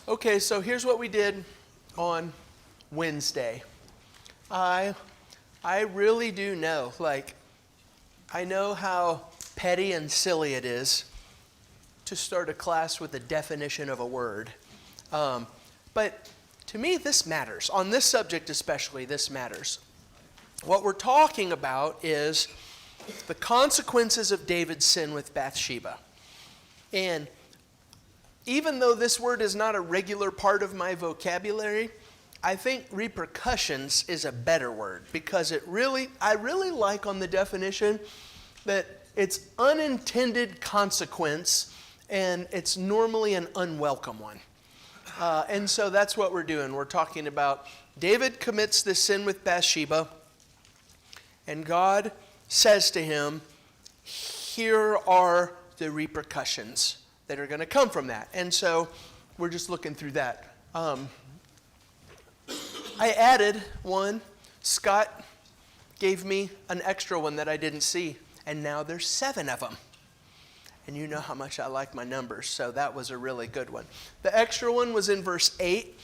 Okay, so here's what we did on Wednesday. I really do know, I know how petty and silly it is to start a class with a definition of a word. But to me, this matters. On this subject especially, this matters. What we're talking about is the consequences of David's sin with Bathsheba. And even though this word is not a regular part of my vocabulary, I think repercussions is a better word because I really like on the definition that it's unintended consequence and it's normally an unwelcome one. And so that's what we're doing. We're talking about David commits this sin with Bathsheba and God says to him, here are the repercussions that are going to come from that. And so we're just looking through that. I added one. Scott gave me an extra one that I didn't see. And now there's 7 of them. And you know how much I like my numbers, so that was a really good one. The extra one was in verse 8.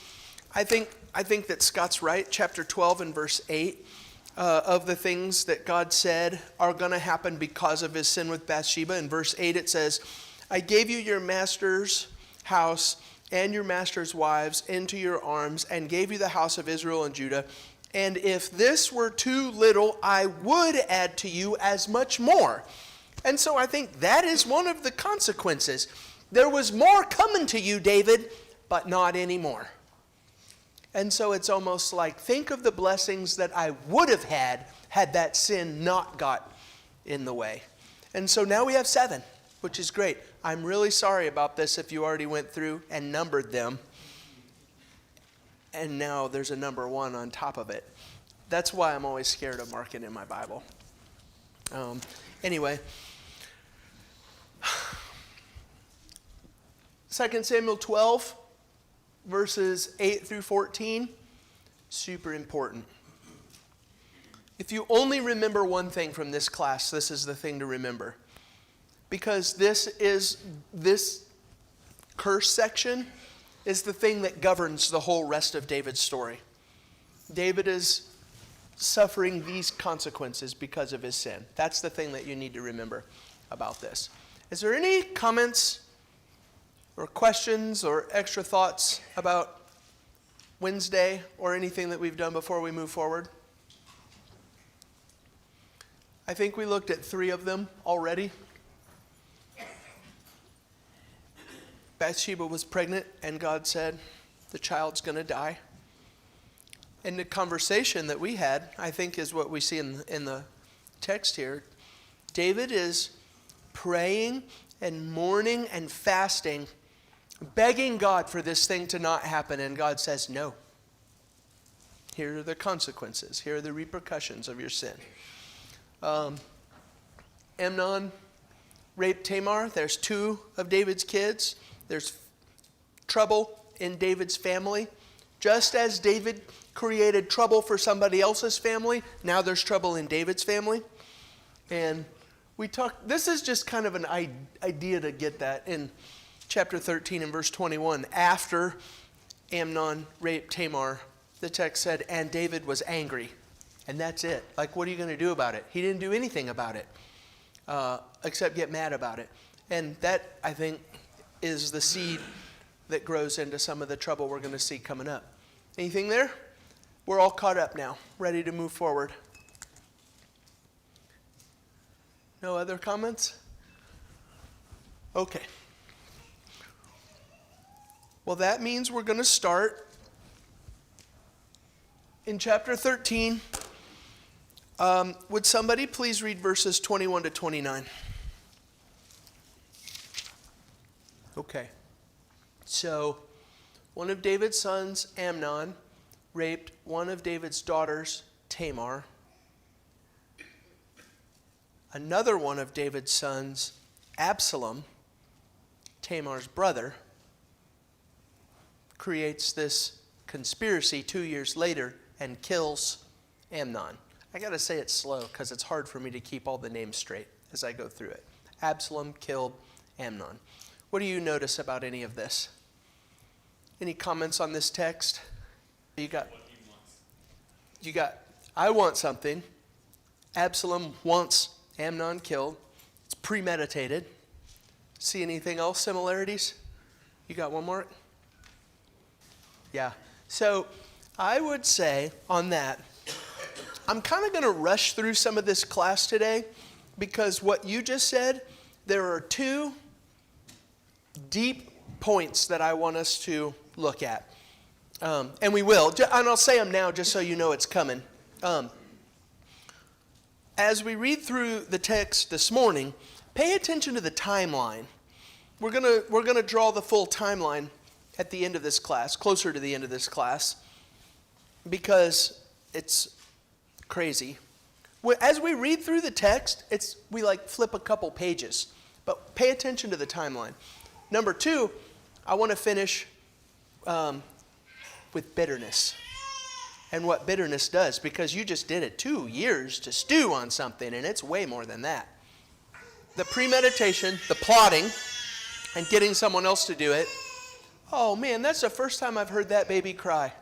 I think that Scott's right. Chapter 12 and verse 8 of the things that God said are going to happen because of his sin with Bathsheba. In verse 8 it says, I gave you your master's house and your master's wives into your arms and gave you the house of Israel and Judah. And if this were too little, I would add to you as much more. And so I think that is one of the consequences. There was more coming to you, David, but not anymore. And so it's almost like, think of the blessings that I would have had that sin not got in the way. And so now we have 7, which is great. I'm really sorry about this if you already went through and numbered them. And now there's a number 1 on top of it. That's why I'm always scared of marking in my Bible. Anyway. 2 Samuel 12, verses 8 through 14, super important. If you only remember one thing from this class, this is the thing to remember. Because this curse section is the thing that governs the whole rest of David's story. David is suffering these consequences because of his sin. That's the thing that you need to remember about this. Is there any comments or questions or extra thoughts about Wednesday or anything that we've done before we move forward? I think we looked at 3 of them already. Bathsheba was pregnant and God said, the child's going to die. And the conversation that we had, I think, is what we see in the text here. David is praying and mourning and fasting, begging God for this thing to not happen. And God says, no. Here are the consequences. Here are the repercussions of your sin. Amnon raped Tamar. There's 2 of David's kids. There's trouble in David's family. Just as David created trouble for somebody else's family, now there's trouble in David's family. And this is just kind of an idea to get that in chapter 13 and verse 21. After Amnon raped Tamar, the text said, and David was angry. And that's it. Like, what are you going to do about it? He didn't do anything about it, except get mad about it. And that, I think, is the seed that grows into some of the trouble we're going to see coming up. Anything there? We're all caught up now, ready to move forward. No other comments? Okay. Well, that means we're going to start in chapter 13. Would somebody please read verses 21 to 29? Okay. So, one of David's sons, Amnon, raped one of David's daughters, Tamar. Another one of David's sons, Absalom, Tamar's brother, creates this conspiracy 2 years later and kills Amnon. I got to say it slow because it's hard for me to keep all the names straight as I go through it. Absalom killed Amnon. What do you notice about any of this? Any comments on this text? You got, I want something. Absalom wants Amnon killed. It's premeditated. See anything else, similarities? You got one more? Yeah. So I would say on that, I'm kind of going to rush through some of this class today because what you just said, there are two deep points that I want us to look at. And we will. And I'll say them now just so you know it's coming. As we read through the text this morning, pay attention to the timeline. We're gonna draw the full timeline at the end of this class, closer to the end of this class, because it's crazy. As we read through the text, we like flip a couple pages, but pay attention to the timeline. Number two, I want to finish with bitterness and what bitterness does, because you just did it 2 years to stew on something, and it's way more than that. The premeditation, the plotting, and getting someone else to do it. Oh man, that's the first time I've heard that baby cry.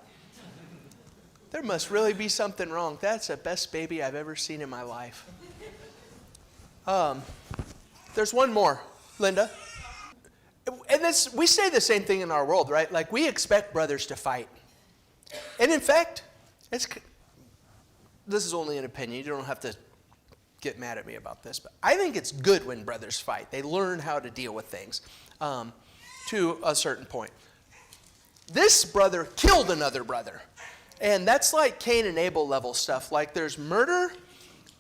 There must really be something wrong. That's the best baby I've ever seen in my life. There's one more, Linda. And we say the same thing in our world, right? Like, we expect brothers to fight. And in fact, this is only an opinion. You don't have to get mad at me about this, but I think it's good when brothers fight. They learn how to deal with things to a certain point. This brother killed another brother. And that's like Cain and Abel level stuff. Like, there's murder,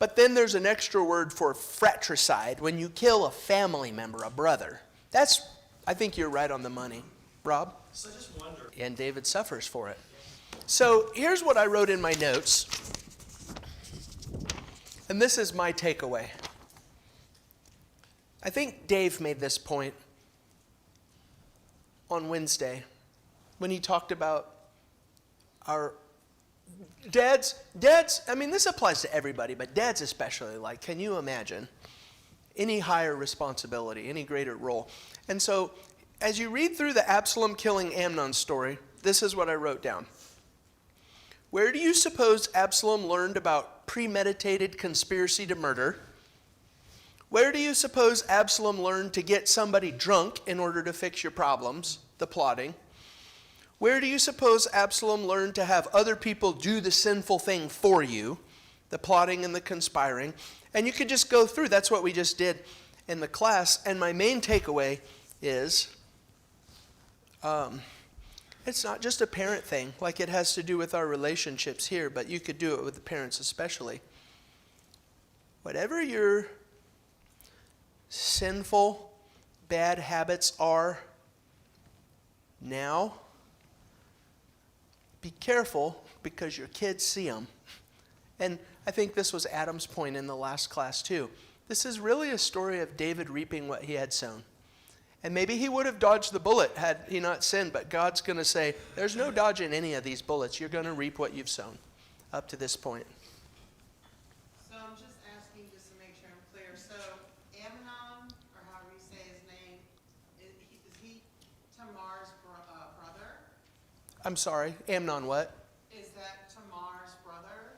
but then there's an extra word for fratricide, when you kill a family member, a brother. I think you're right on the money. Rob? So I just wonder. And David suffers for it. So here's what I wrote in my notes. And this is my takeaway. I think Dave made this point on Wednesday when he talked about our dads, I mean, this applies to everybody, but dads especially. Like, can you imagine any higher responsibility, any greater role? And so, as you read through the Absalom killing Amnon story, this is what I wrote down. Where do you suppose Absalom learned about premeditated conspiracy to murder? Where do you suppose Absalom learned to get somebody drunk in order to fix your problems, the plotting? Where do you suppose Absalom learned to have other people do the sinful thing for you, the plotting and the conspiring? And you could just go through. That's what we just did in the class. And my main takeaway is it's not just a parent thing, like it has to do with our relationships here, but you could do it with the parents especially. Whatever your sinful, bad habits are now, be careful, because your kids see them. And I think this was Adam's point in the last class too. This is really a story of David reaping what he had sown. And maybe he would have dodged the bullet had he not sinned, but God's going to say, there's no dodging any of these bullets. You're going to reap what you've sown up to this point. So I'm just asking just to make sure I'm clear. So Amnon, or however you say his name, is he Tamar's brother? I'm sorry, Amnon what? Is that Tamar's brother?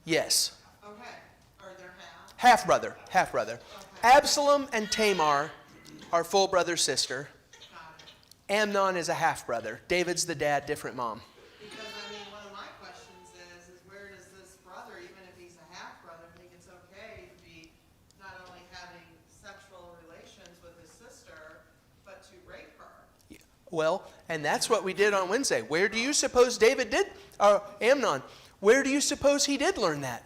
Yes. Okay. Or they're Half-brother. Okay. Absalom and Tamar are full brother-sister. Got it. Amnon is a half-brother. David's the dad, different mom. Because, I mean, one of my questions is where does this brother, even if he's a half-brother, think it's okay to be not only having sexual relations with his sister, but to rape her? Well, and that's what we did on Wednesday. Where do you suppose David did? Amnon. Where do you suppose he did learn that?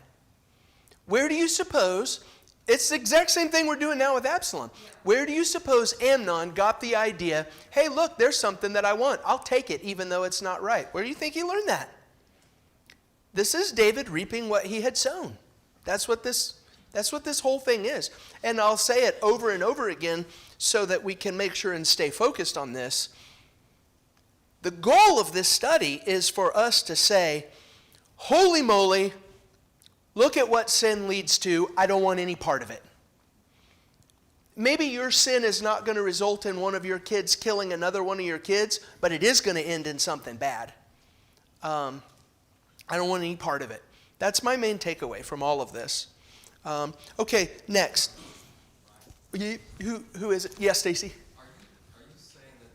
Where do you suppose? It's the exact same thing we're doing now with Absalom. Where do you suppose Amnon got the idea, hey, look, there's something that I want. I'll take it even though it's not right. Where do you think he learned that? This is David reaping what he had sown. That's what this whole thing is. And I'll say it over and over again so that we can make sure and stay focused on this. The goal of this study is for us to say, holy moly, look at what sin leads to. I don't want any part of it. maybe your sin is not going to result in one of your kids killing another one of your kids, but it is going to end in something bad. I don't want any part of it. That's my main takeaway from all of this. Okay, next. Who is it? Yes, Stacy? Are you saying that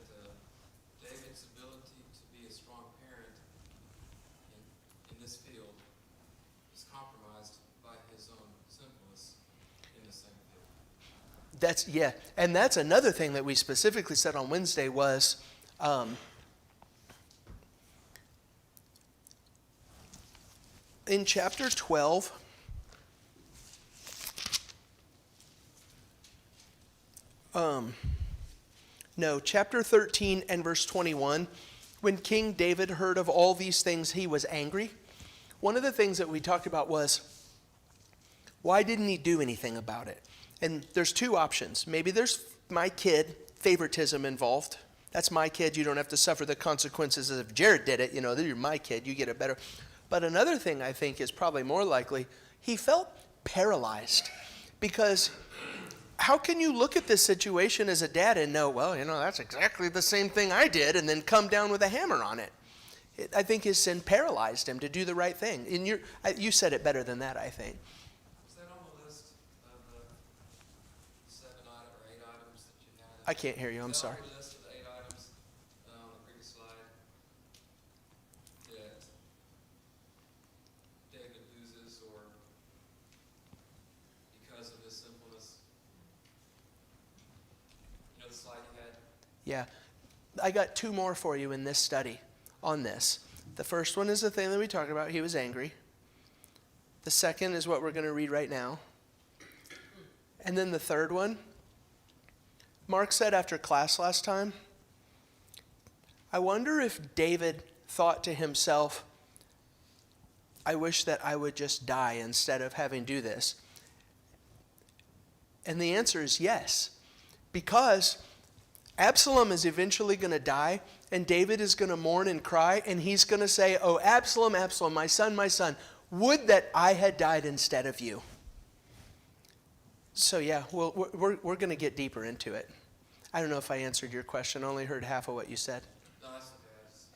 David's ability to be a strong parent in this field is compromised by his own sinfulness in the same field? And that's another thing that we specifically said on Wednesday was, in chapter 12, chapter 13 and verse 21, when King David heard of all these things, he was angry. One of the things that we talked about was, why didn't he do anything about it? And there's two options. Maybe there's my kid, favoritism involved. That's my kid. You don't have to suffer the consequences as if Jared did it. You know, you're my kid. You get it better. But another thing I think is probably more likely, he felt paralyzed. Because how can you look at this situation as a dad and know, well, you know, that's exactly the same thing I did, and then come down with a hammer on it? I think his sin paralyzed him to do the right thing. And you said it better than that, I think. Was that on the list of the 7 or 8 items that you had? I can't hear you. I'm sorry. On the list of the 8 items on the previous slide that David loses or because of his sinfulness? You know the slide you had? Yeah. I got 2 more for you in this study on this. The first one is the thing that we talked about. He was angry. The second is what we're going to read right now. And then the third one, Mark said after class last time, I wonder if David thought to himself, I wish that I would just die instead of having to do this. And the answer is yes, because Absalom is eventually going to die, and David is going to mourn and cry, and he's going to say, oh, Absalom, Absalom, my son, would that I had died instead of you. So yeah, we're going to get deeper into it. I don't know if I answered your question. I only heard half of what you said. No, that's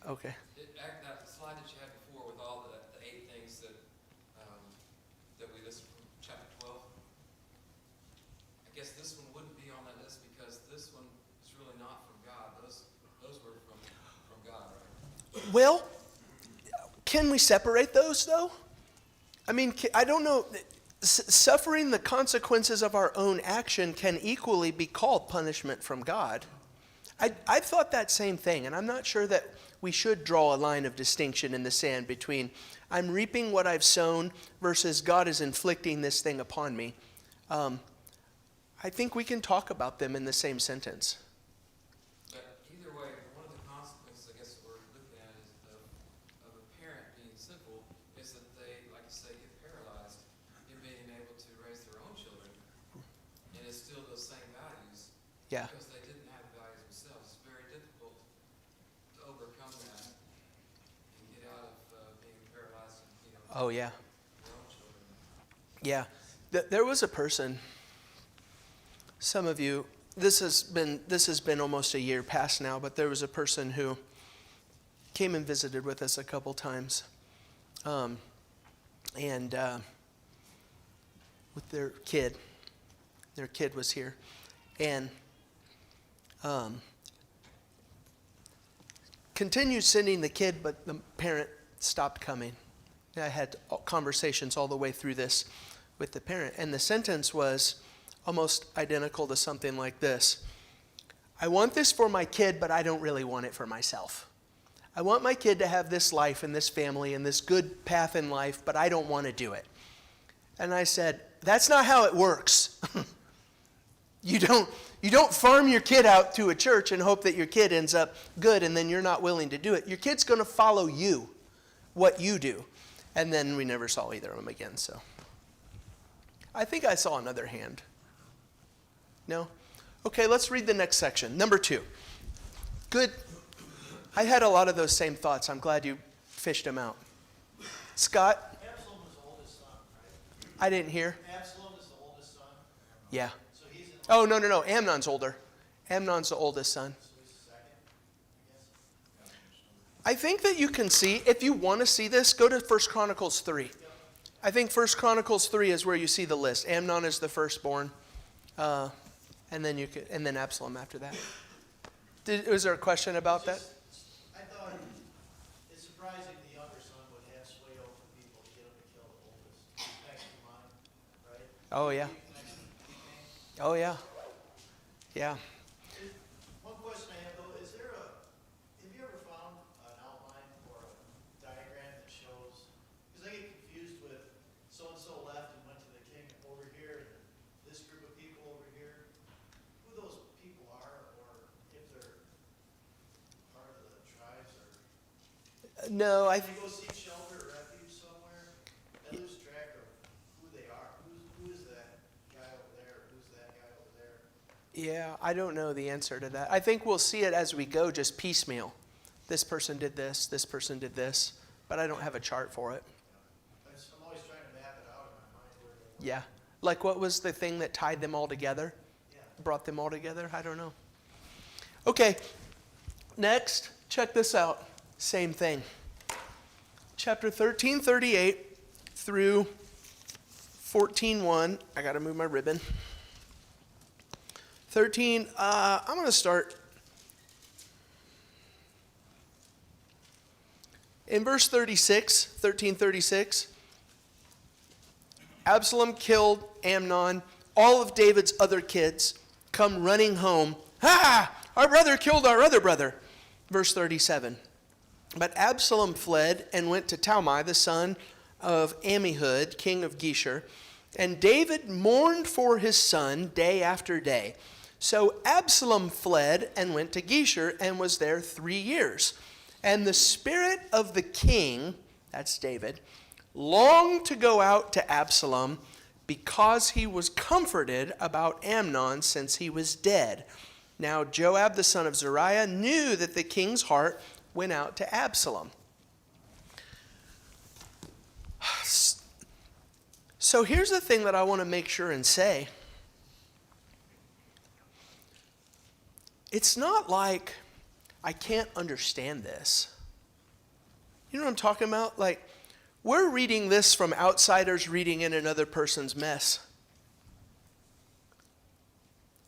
okay. Okay. That slide that you had before with all the 8 things that we listed from chapter 12, I guess this one wouldn't be on that list because this one is really not from God. Those were from God, right? Well, can we separate those, though? I mean, I don't know. Suffering the consequences of our own action can equally be called punishment from God. I thought that same thing, and I'm not sure that we should draw a line of distinction in the sand between I'm reaping what I've sown versus God is inflicting this thing upon me. I think we can talk about them in the same sentence. But either way, one of the consequences, I guess, we're looking at is of a parent being sinful is that they, like you say, get paralyzed in being able to raise their own children and instill those same values. Yeah. Because they didn't have values themselves. It's very difficult to overcome that and get out of being paralyzed and, Oh, yeah. your own children. Yeah. There was a person, some of you, this has been almost a year past now, but there was a person who came and visited with us a couple times. And with their kid. Their kid was here. And continued sending the kid, but the parent stopped coming. I had conversations all the way through this with the parent. And the sentence was almost identical to something like this. I want this for my kid, but I don't really want it for myself. I want my kid to have this life and this family and this good path in life, but I don't want to do it. And I said, that's not how it works. You don't farm your kid out to a church and hope that your kid ends up good and then you're not willing to do it. Your kid's going to follow you, what you do. And then we never saw either of them again. So I think I saw another hand. No? Okay, let's read the next section. Number 2. Good. I had a lot of those same thoughts. I'm glad you fished them out. Scott? Absalom was the oldest son, right? I didn't hear. Absalom is the oldest son. Yeah. So he's in Oh, no. Amnon's older. Amnon's the oldest son. I think that you can see, if you want to see this, go to 1 Chronicles 3. I think 1 Chronicles 3 is where you see the list. Amnon is the firstborn, and then Absalom after that. Was there a question about that? I thought it's surprising the younger son would have sway over people to get him to kill the oldest. Next to mine, right? Oh, yeah. Oh, yeah. Yeah. One question I have though, have you ever found an outline or a diagram that shows, because I get confused with so-and-so left and went to the king over here and this group of people over here, who those people are or if they're part of the tribes or No, if you go seek shelter or refuge somewhere, I lose track of who they are. Who is that guy over there? Who's that guy over there? yeah, I don't know the answer to that. I think we'll see it as we go, just piecemeal. This person did this person did this, but I don't have a chart for it. I'm always trying to map it out in my mind where they Yeah. Like what was the thing that tied them all together? Yeah. Brought them all together? I don't know. Okay, next, check this out. Same thing. Chapter 13:38 through 14:1. I got to move my ribbon. 13, I'm going to start in verse 36, 13:36. Absalom killed Amnon. All of David's other kids come running home. Ha! Our brother killed our other brother. Verse 37. But Absalom fled and went to Talmai, the son of Ammihud, king of Geshur. And David mourned for his son day after day. So Absalom fled and went to Geshur and was there 3 years. And the spirit of the king, that's David, longed to go out to Absalom because he was comforted about Amnon since he was dead. Now Joab the son of Zeruiah knew that the king's heart went out to Absalom. So here's the thing that I want to make sure and say. It's not like I can't understand this. You know what I'm talking about? Like, we're reading this from outsiders reading in another person's mess.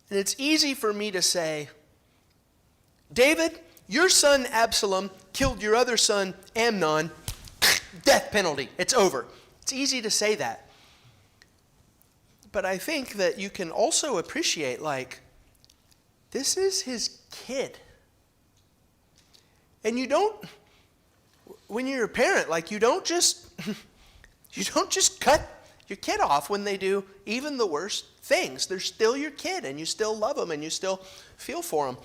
And it's easy for me to say, David, your son Absalom killed your other son Amnon. Death penalty. It's over. It's easy to say that. But I think that you can also appreciate, like, this is his kid. And you don't, when you're a parent, like, you don't just cut your kid off when they do even the worst things. They're still your kid, and you still love them, and you still feel for them.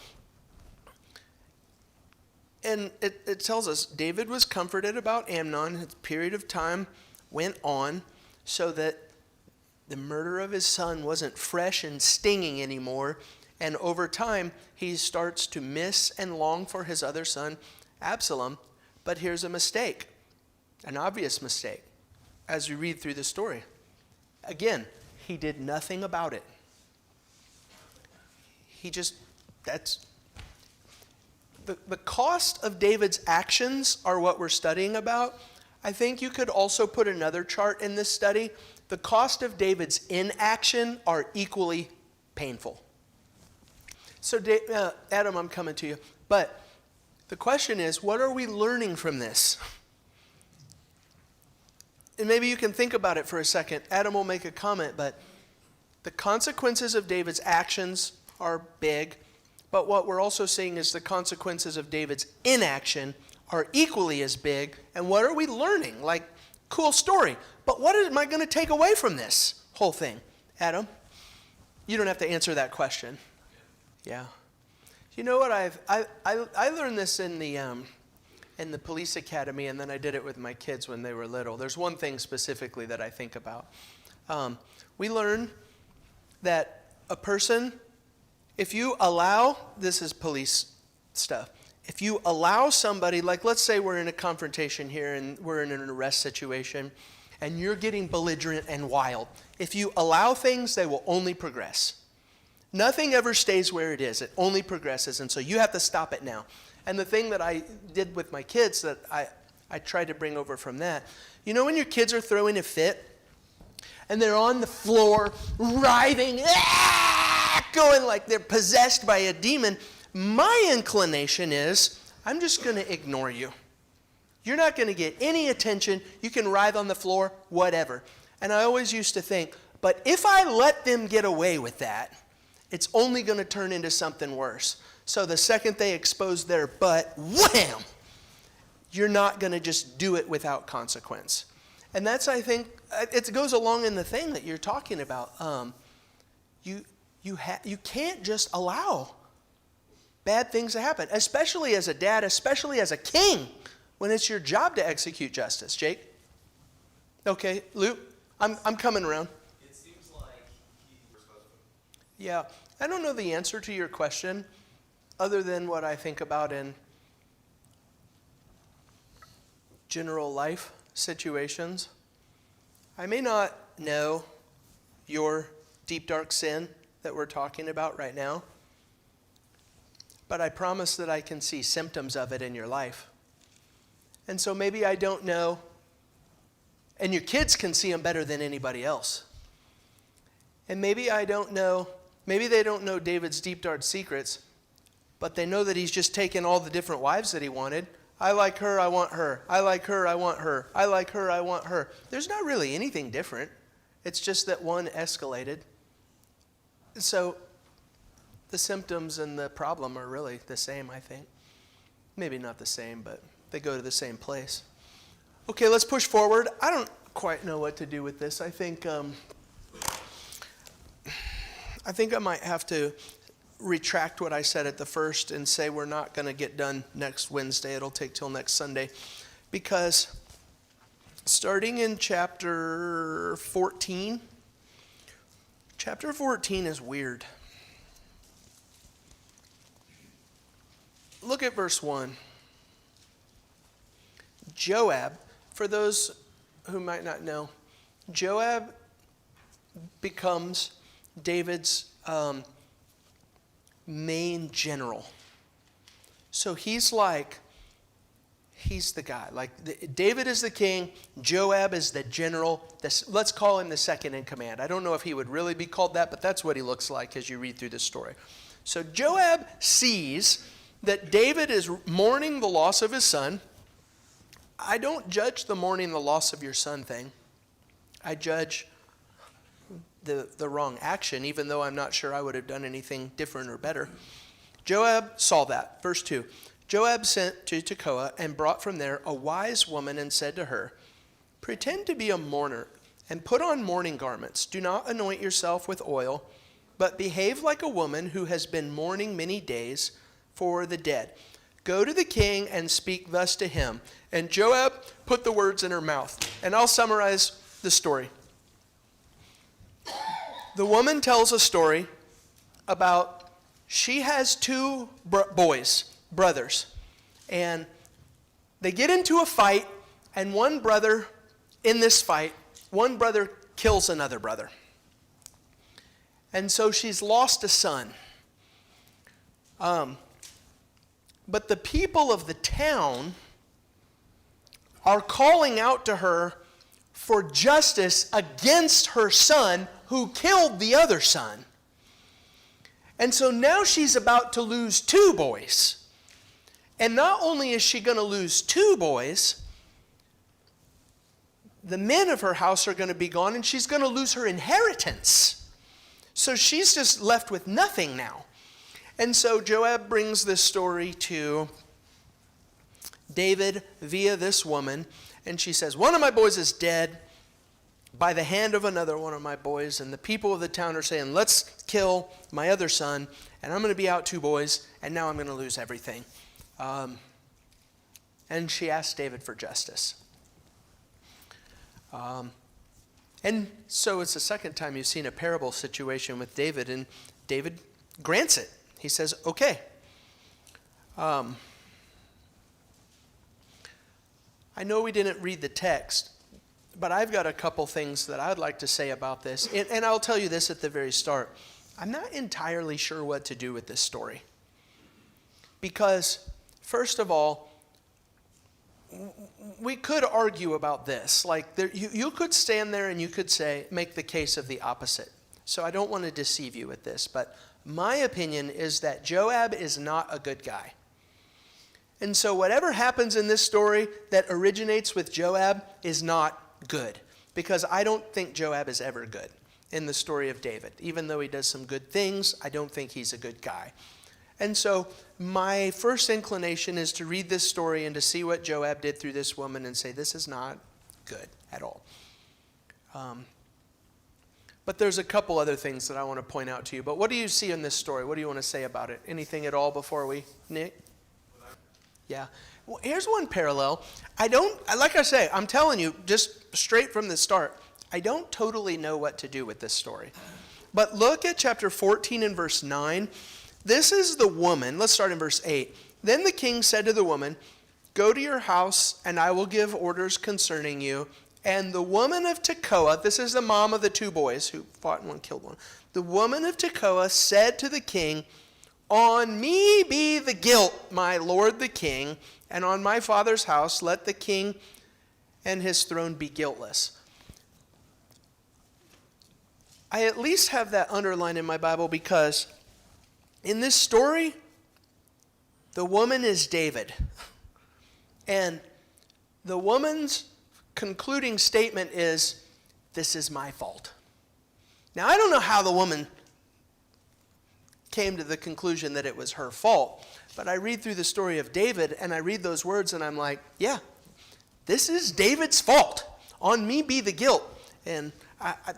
And it tells us David was comforted about Amnon. His period of time went on so that the murder of his son wasn't fresh and stinging anymore. And over time, he starts to miss and long for his other son, Absalom. But here's a mistake, an obvious mistake, as we read through the story. Again, he did nothing about it. The cost of David's actions are what we're studying about. I think you could also put another chart in this study. The cost of David's inaction are equally painful. So, Adam, I'm coming to you. But the question is, what are we learning from this? And maybe you can think about it for a second. Adam will make a comment, but the consequences of David's actions are big. But what we're also seeing is the consequences of David's inaction are equally as big. And what are we learning? Like, cool story. But what am I going to take away from this whole thing? Adam, you don't have to answer that question. Yeah. You know what? I learned this in the police academy, and then I did it with my kids when they were little. There's one thing specifically that I think about. We learn that a person, if you allow, this is police stuff, if you allow somebody, like let's say we're in a confrontation here and we're in an arrest situation, and you're getting belligerent and wild. If you allow things, they will only progress. Nothing ever stays where it is. It only progresses. And so you have to stop it now. And the thing that I did with my kids that I tried to bring over from that, you know when your kids are throwing a fit and they're on the floor writhing, going like they're possessed by a demon, my inclination is I'm just going to ignore you. You're not going to get any attention. You can writhe on the floor, whatever. And I always used to think, but if I let them get away with that, it's only going to turn into something worse. So the second they expose their butt, wham! You're not going to just do it without consequence. And that's, I think, it goes along in the thing that you're talking about. You can't just allow bad things to happen, especially as a dad, especially as a king, when it's your job to execute justice. Jake? Okay, Luke, I'm coming around. It seems like he was supposed to. Yeah, I don't know the answer to your question other than what I think about in general life situations. I may not know your deep, dark sin that we're talking about right now, but I promise that I can see symptoms of it in your life. And so maybe I don't know, and your kids can see them better than anybody else. And maybe I don't know, maybe they don't know David's deep, dark secrets, but they know that he's just taken all the different wives that he wanted. I like her, I want her. I like her, I want her. I like her, I want her. There's not really anything different. It's just that one escalated. So the symptoms and the problem are really the same, I think. Maybe not the same, but they go to the same place. Okay, let's push forward. I don't quite know what to do with this. I think I might have to retract what I said at the first and say we're not going to get done next Wednesday. It'll take till next Sunday. Because starting in chapter 14 is weird. Look at verse 1. Joab, for those who might not know, Joab becomes David's main general. So he's the guy. Like David is the king, Joab is the general. Let's call him the second in command. I don't know if he would really be called that, but that's what he looks like as you read through this story. So Joab sees that David is mourning the loss of his son. I don't judge the mourning the loss of your son thing. I judge the wrong action, even though I'm not sure I would have done anything different or better. Joab saw that. Verse 2. Joab sent to Tekoa and brought from there a wise woman and said to her, pretend to be a mourner and put on mourning garments. Do not anoint yourself with oil, but behave like a woman who has been mourning many days for the dead. Go to the king and speak thus to him. And Joab put the words in her mouth. And I'll summarize the story. The woman tells a story about she has two brothers. And they get into a fight, and one brother kills another brother. And so she's lost a son. But the people of the town are calling out to her for justice against her son who killed the other son. And so now she's about to lose two boys. And not only is she going to lose two boys, the men of her house are going to be gone, and she's going to lose her inheritance. So she's just left with nothing now. And so Joab brings this story to David via this woman, and she says, one of my boys is dead by the hand of another one of my boys, and the people of the town are saying, let's kill my other son, and I'm going to be out two boys, and now I'm going to lose everything. And she asked David for justice. And so it's the second time you've seen a parable situation with David, and David grants it. He says, okay. I know we didn't read the text, but I've got a couple things that I'd like to say about this. And I'll tell you this at the very start. I'm not entirely sure what to do with this story. Because, first of all, we could argue about this. Like, you could stand there and you could make the case of the opposite. So I don't want to deceive you with this, but my opinion is that Joab is not a good guy. And so whatever happens in this story that originates with Joab is not good, because I don't think Joab is ever good in the story of David. Even though he does some good things, I don't think he's a good guy. And so my first inclination is to read this story and to see what Joab did through this woman and say, this is not good at all. But there's a couple other things that I want to point out to you. But what do you see in this story? What do you want to say about it? Anything at all before Nick? Yeah. Well, here's one parallel. Like I say, I'm telling you, just straight from the start, I don't totally know what to do with this story. But look at chapter 14 and verse 9. This is the woman. Let's start in verse 8. Then the king said to the woman, go to your house, and I will give orders concerning you. And the woman of Tekoa, this is the mom of the two boys who fought and one killed one. The woman of Tekoa said to the king, on me be the guilt, my lord the king, and on my father's house let the king and his throne be guiltless. I at least have that underlined in my Bible because in this story, the woman is David. And the woman's concluding statement is, this is my fault. Now, I don't know how the woman came to the conclusion that it was her fault, but I read through the story of David, and I read those words, and I'm like, yeah, this is David's fault. On me be the guilt. And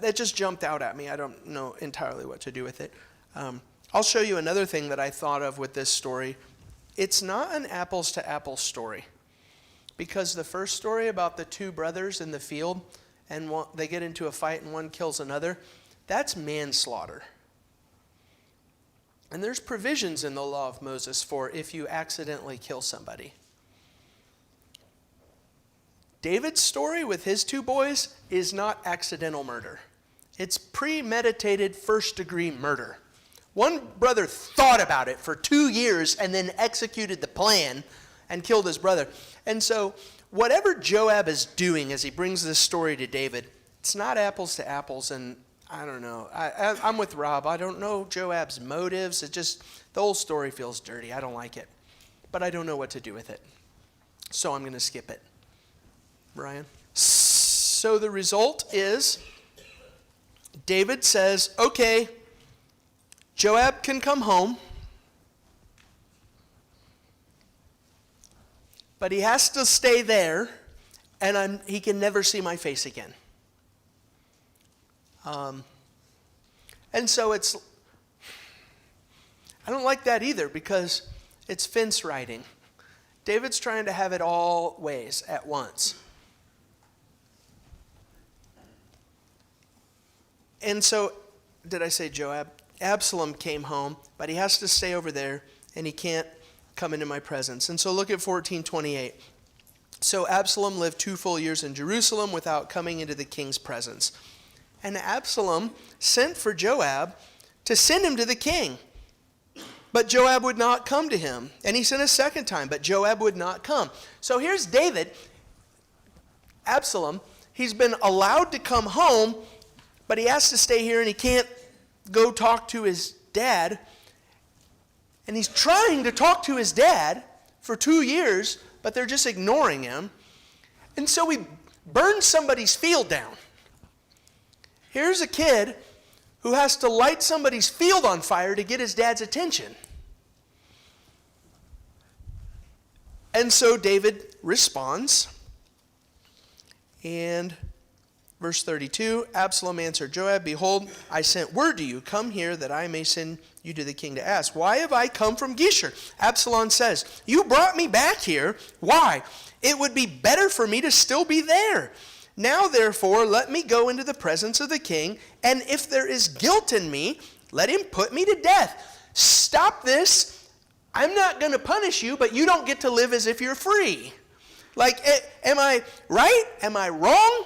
that just jumped out at me. I don't know entirely what to do with it. I'll show you another thing that I thought of with this story. It's not an apples to apples story, because the first story about the two brothers in the field and they get into a fight and one kills another, that's manslaughter. And there's provisions in the law of Moses for if you accidentally kill somebody. David's story with his two boys is not accidental murder. It's premeditated first-degree murder. One brother thought about it for 2 years and then executed the plan and killed his brother. And so whatever Joab is doing as he brings this story to David, it's not apples to apples. And I don't know. I'm with Rob. I don't know Joab's motives. The whole story feels dirty. I don't like it. But I don't know what to do with it. So I'm going to skip it. Brian? So the result is David says, okay, Joab can come home, but he has to stay there, and he can never see my face again. And so I don't like that either, because it's fence riding. David's trying to have it all ways at once. And so, did I say Joab? Absalom came home, but he has to stay over there, and he can't come into my presence. And so look at 14:28. So Absalom lived 2 full years in Jerusalem without coming into the king's presence. And Absalom sent for Joab to send him to the king. But Joab would not come to him. And he sent a second time, but Joab would not come. So here's David, Absalom. He's been allowed to come home, but he has to stay here, and he can't go talk to his dad. And he's trying to talk to his dad for 2 years, but they're just ignoring him. And so he burns somebody's field down. Here's a kid who has to light somebody's field on fire to get his dad's attention. And so David responds. And verse 32, Absalom answered Joab, behold, I sent word to you, come here that I may send you to the king to ask, why have I come from Geshur? Absalom says, you brought me back here. Why? It would be better for me to still be there. Now, therefore, let me go into the presence of the king, and if there is guilt in me, let him put me to death. Stop this. I'm not going to punish you, but you don't get to live as if you're free. Like, am I right? Am I wrong?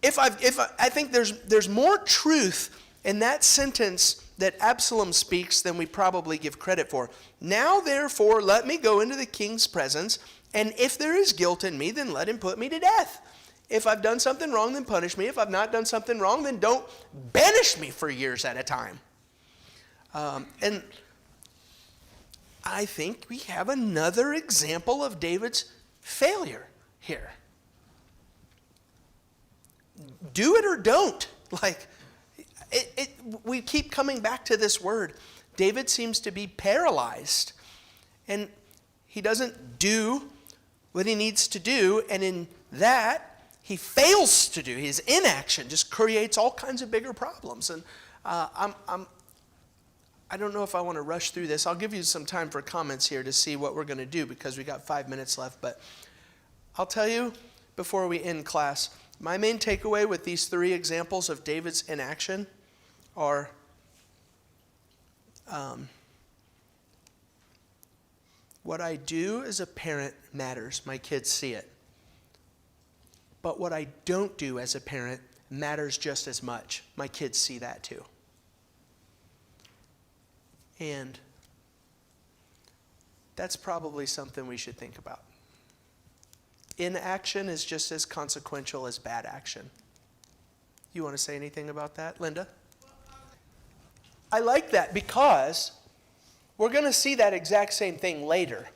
I think there's more truth in that sentence that Absalom speaks than we probably give credit for. Now, therefore, let me go into the king's presence, and if there is guilt in me, then let him put me to death. If I've done something wrong, then punish me. If I've not done something wrong, then don't banish me for years at a time. And I think we have another example of David's failure here. Do it or don't. Like, we keep coming back to this word. David seems to be paralyzed, and he doesn't do what he needs to do, and in that, he fails to do. His inaction just creates all kinds of bigger problems. And I don't know if I want to rush through this. I'll give you some time for comments here to see what we're going to do because we got 5 minutes left. But I'll tell you before we end class, my main takeaway with these 3 examples of David's inaction are what I do as a parent matters. My kids see it. But what I don't do as a parent matters just as much. My kids see that too. And that's probably something we should think about. Inaction is just as consequential as bad action. You want to say anything about that, Linda? I like that because we're going to see that exact same thing later.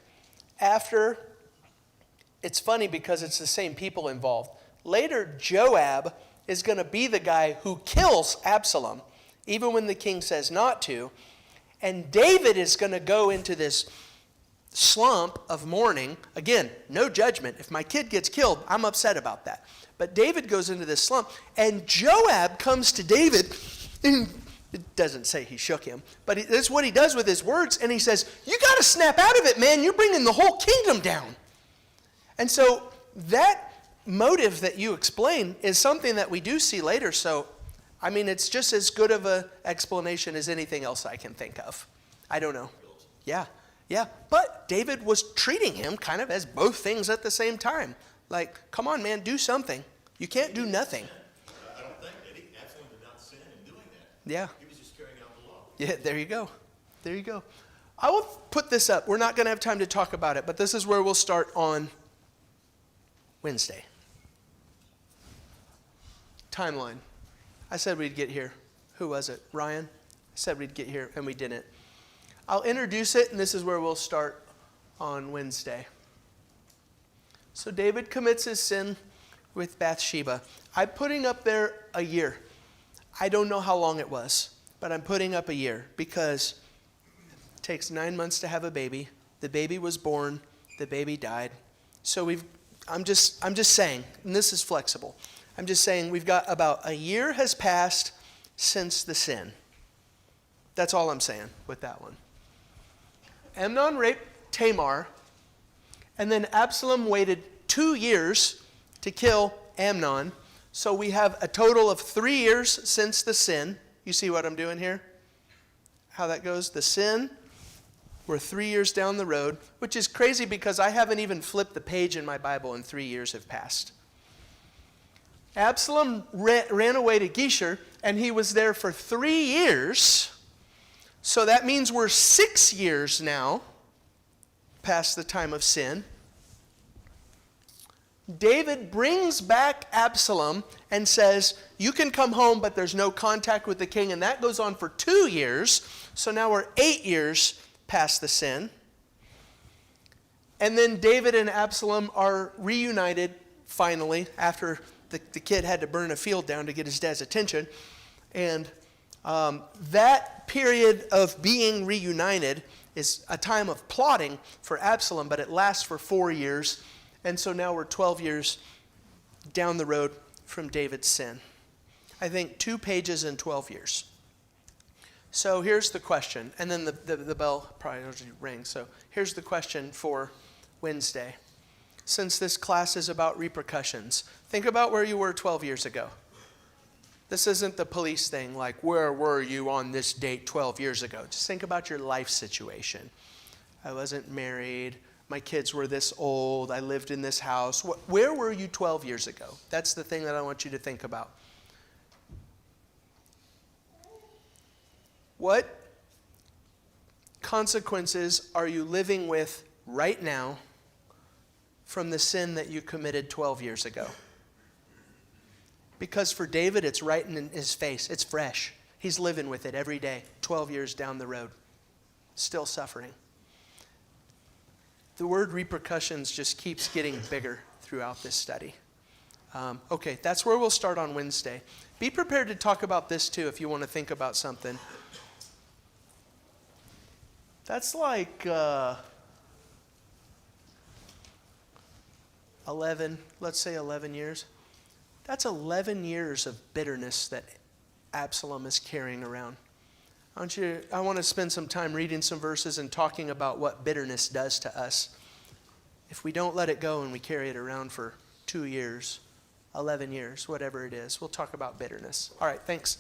It's funny because it's the same people involved. Later, Joab is going to be the guy who kills Absalom, even when the king says not to. And David is going to go into this slump of mourning. Again, no judgment. If my kid gets killed, I'm upset about that. But David goes into this slump, and Joab comes to David. And it doesn't say he shook him, but that's what he does with his words. And he says, you got to snap out of it, man. You're bringing the whole kingdom down. And so that motive that you explain is something that we do see later. So, I mean, it's just as good of an explanation as anything else I can think of. I don't know. Yeah. But David was treating him kind of as both things at the same time. Like, come on, man, do something. You can't do nothing. I don't think that he absolutely did not sin in doing that. Yeah. He was just carrying out the law. Yeah, there you go. I will put this up. We're not going to have time to talk about it, but this is where we'll start on Wednesday. Timeline. I said we'd get here. Who was it? Ryan? I said we'd get here, and we didn't. I'll introduce it, and this is where we'll start on Wednesday. So David commits his sin with Bathsheba. I'm putting up there a year. I don't know how long it was, but I'm putting up a year because it takes 9 months to have a baby. The baby was born. The baby died. So I'm just saying, and this is flexible. I'm just saying we've got about a year has passed since the sin. That's all I'm saying with that one. Amnon raped Tamar, and then Absalom waited 2 years to kill Amnon. So we have a total of 3 years since the sin. You see what I'm doing here? How that goes? The sin, we're 3 years down the road, which is crazy because I haven't even flipped the page in my Bible and 3 years have passed. Absalom ran away to Geshur, and he was there for 3 years. So that means we're 6 years now past the time of sin. David brings back Absalom and says, you can come home, but there's no contact with the king. And that goes on for 2 years. So now we're 8 years past the sin. And then David and Absalom are reunited finally after the kid had to burn a field down to get his dad's attention. And that period of being reunited is a time of plotting for Absalom, but it lasts for 4 years. And so now we're 12 years down the road from David's sin. I think 2 pages in 12 years. So here's the question. And then the bell probably doesn't ring. So here's the question for Wednesday. Since this class is about repercussions, think about where you were 12 years ago. This isn't the police thing like, where were you on this date 12 years ago? Just think about your life situation. I wasn't married. My kids were this old. I lived in this house. Where were you 12 years ago? That's the thing that I want you to think about. What consequences are you living with right now from the sin that you committed 12 years ago? Because for David, it's right in his face. It's fresh. He's living with it every day, 12 years down the road, still suffering. The word repercussions just keeps getting bigger throughout this study. Okay, that's where we'll start on Wednesday. Be prepared to talk about this too if you want to think about something. That's like 11, let's say 11 years. That's 11 years of bitterness that Absalom is carrying around. I want to spend some time reading some verses and talking about what bitterness does to us. If we don't let it go and we carry it around for 2 years, 11 years, whatever it is, we'll talk about bitterness. All right, thanks.